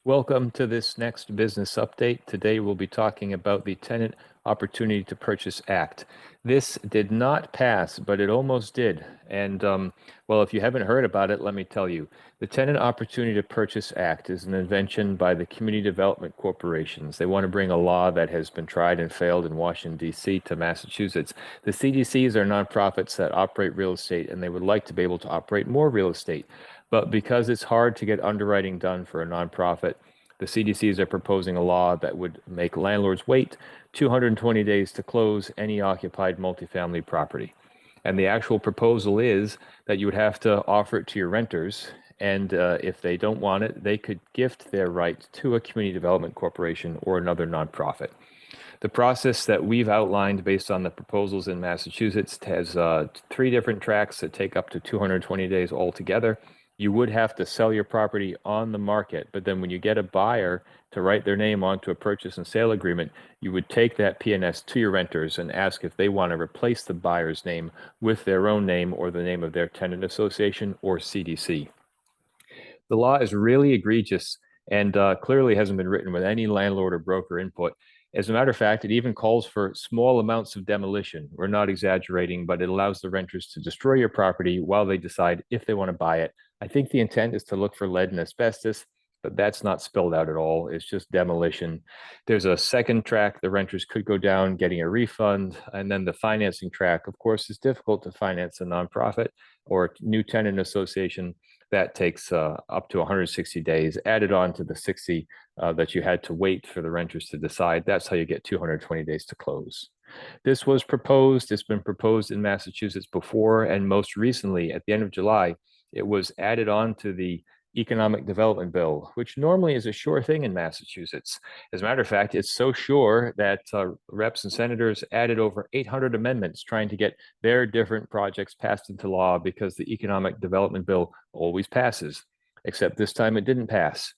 Welcome to this next business update. Today we'll be talking about the Tenant Opportunity to Purchase Act. This did not pass, but it almost did. And well, if you haven't heard about it, let me tell you. The Tenant Opportunity to Purchase Act is an invention by the community development corporations. They want to bring a law that has been tried and failed in Washington, D.C. to Massachusetts. The CDCs are nonprofits that operate real estate, and they would like to be able to operate more real estate. But because it's hard to get underwriting done for a nonprofit, the CDCs are proposing a law that would make landlords wait 220 days to close any occupied multifamily property. And the actual proposal is that you would have to offer it to your renters. And if they don't want it, they could gift their right to a community development corporation or another nonprofit. The process that we've outlined based on the proposals in Massachusetts has three different tracks that take up to 220 days altogether. You would have to sell your property on the market, but then when you get a buyer to write their name onto a purchase and sale agreement, you would take that P&S to your renters and ask if they want to replace the buyer's name with their own name or the name of their tenant association or CDC. The law is really egregious and clearly hasn't been written with any landlord or broker input. As a matter of fact, it even calls for small amounts of demolition. We're not exaggerating, but it allows the renters to destroy your property while they decide if they want to buy it. I think the intent is to look for lead and asbestos, but that's not spelled out at all. It's just demolition. There's a second track the renters could go down getting a refund. And then the financing track, of course, is difficult to finance a nonprofit or new tenant association. That takes up to 160 days added on to the 60 that you had to wait for the renters to decide. That's how you get 220 days to close. This was proposed. It's been proposed in Massachusetts before, and most recently, at the end of July, it was added on to the Economic Development Bill, which normally is a sure thing in Massachusetts. As a matter of fact, it's so sure that reps and senators added over 800 amendments trying to get their different projects passed into law because the Economic Development Bill always passes, except this time it didn't pass.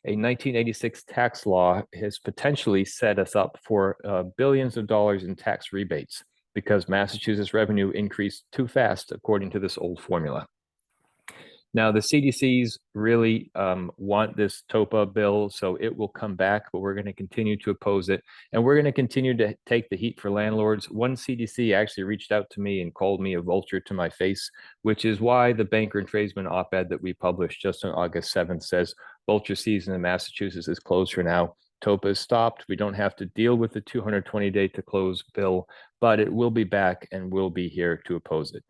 A 1986 tax law has potentially set us up for billions of dollars in tax rebates because Massachusetts revenue increased too fast according to this old formula. Now, the CDCs really want this Topa bill, so it will come back, but we're going to continue to oppose it. And we're going to continue to take the heat for landlords. One CDC actually reached out to me and called me a vulture to my face, which is why the banker and tradesman op-ed that we published just on August 7th says vulture season in Massachusetts is closed for now. Topa is stopped. We don't have to deal with the 220-day to close bill, but it will be back and we'll be here to oppose it.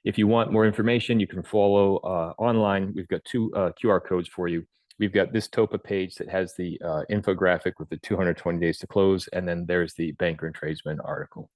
If you want more information, you can follow online. We've got two QR codes for you. We've got this Topa page that has the infographic with the 220 days to close, and then there's the banker and tradesman article.